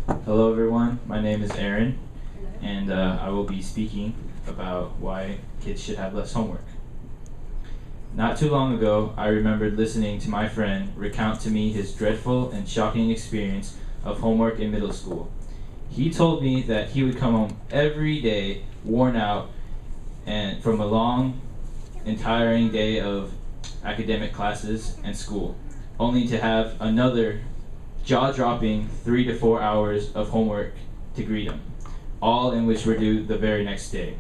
Hello everyone, my name is Aaron, and I will be speaking about why kids should have less homework. Not too long ago, I remembered listening to my friend recount to me his dreadful and shocking experience of homework in middle school. He told me that he would come home every day worn out and from a long and tiring day of academic classes and school, only to have another jaw-dropping 3 to 4 hours of homework to greet him, all in which were due the very next day.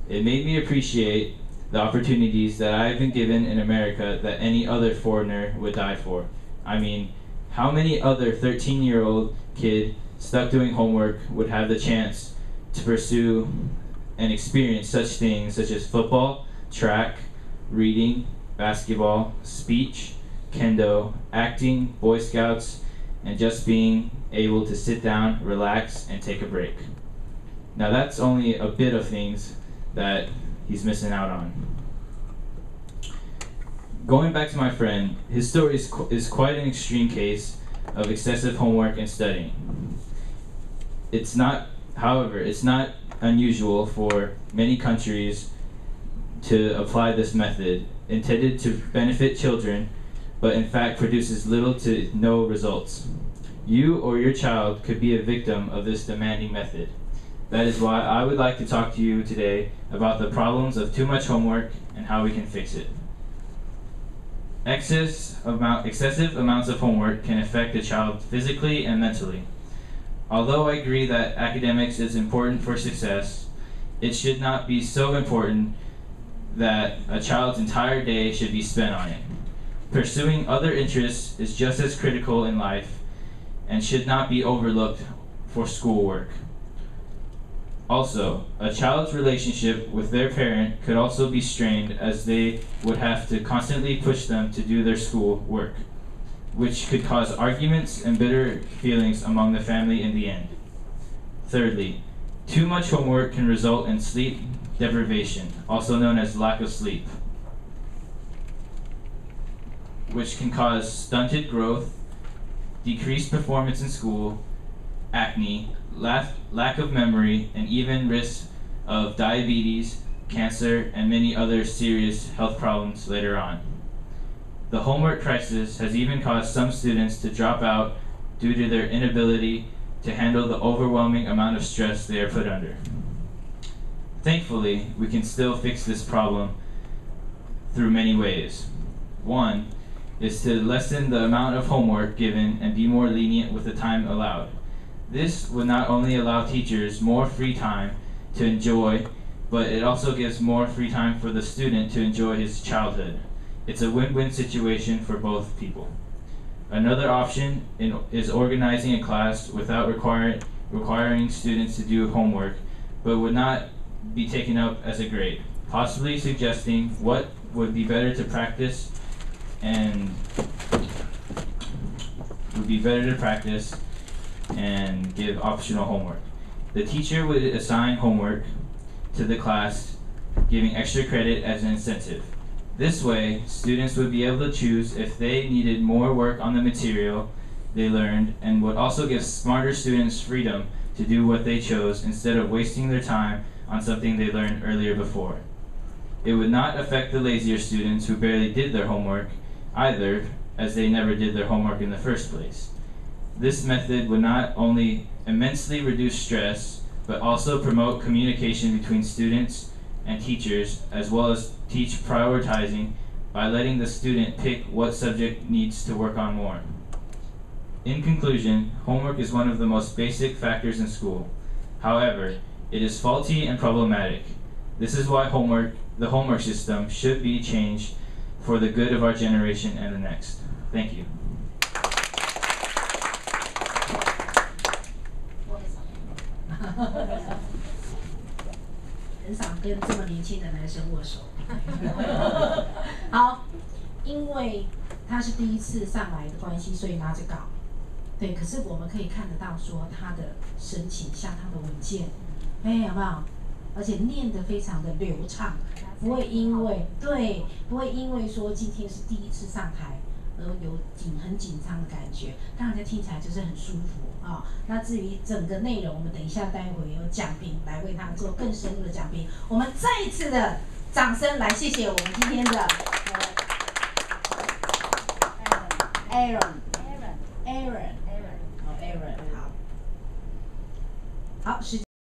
It made me appreciate the opportunities that I have been given in America that any other foreigner would die for. I mean, how many other 13-year-old kid stuck doing homework would have the chance to pursue and experience such things such as football, track, reading, basketball, speech, kendo, acting, Boy Scouts, and just being able to sit down, relax, and take a break. Now that's only a bit of things that he's missing out on. Going back to my friend, his story is quite an extreme case of excessive homework and studying. However, it's not unusual for many countries to apply this method intended to benefit children, but in fact produces little to no results. You or your child could be a victim of this demanding method. That is why I would like to talk to you today about the problems of too much homework and how we can fix it. Excessive amounts of homework can affect a child physically and mentally. Although I agree that academics is important for success, it should not be so important that a child's entire day should be spent on it. Pursuing other interests is just as critical in life and should not be overlooked for schoolwork. Also, a child's relationship with their parent could also be strained as they would have to constantly push them to do their school work, which could cause arguments and bitter feelings among the family in the end. Thirdly, too much homework can result in sleep deprivation, also known as lack of sleep, which can cause stunted growth, decreased performance in school, acne, lack of memory, and even risk of diabetes, cancer, and many other serious health problems later on. The homework crisis has even caused some students to drop out due to their inability to handle the overwhelming amount of stress they are put under. Thankfully, we can still fix this problem through many ways. One is to lessen the amount of homework given and be more lenient with the time allowed. This would not only allow teachers more free time to enjoy, but it also gives more free time for the student to enjoy his childhood. It's a win-win situation for both people. Another option is organizing a class without requiring students to do homework, but would not be taken up as a grade, possibly suggesting what would be better to practice and give optional homework. The teacher would assign homework to the class, giving extra credit as an incentive. This way, students would be able to choose if they needed more work on the material they learned, and would also give smarter students freedom to do what they chose instead of wasting their time on something they learned earlier before. It would not affect the lazier students who barely did their homework either, as they never did their homework in the first place. This method would not only immensely reduce stress, but also promote communication between students and teachers, as well as teach prioritizing by letting the student pick what subject needs to work on more. In conclusion, homework is one of the most basic factors in school. However, it is faulty and problematic. This is why the homework system should be changed for the good of our generation and the next. Thank you. 很少跟这么年轻的男生握手。好，因为他是第一次上来的关系，所以拿着稿。对，可是我们可以看得到说他的神情，像他的文件，有没有？而且念得非常的流畅，不会因为说今天是第一次上台有很紧张的感觉，让人家听起来就是很舒服啊。那至于整个内容，我们等一下待会有奖评来为他做更深入的讲评。我们再一次的掌声来谢谢我们今天的Aaron，好，好，时间。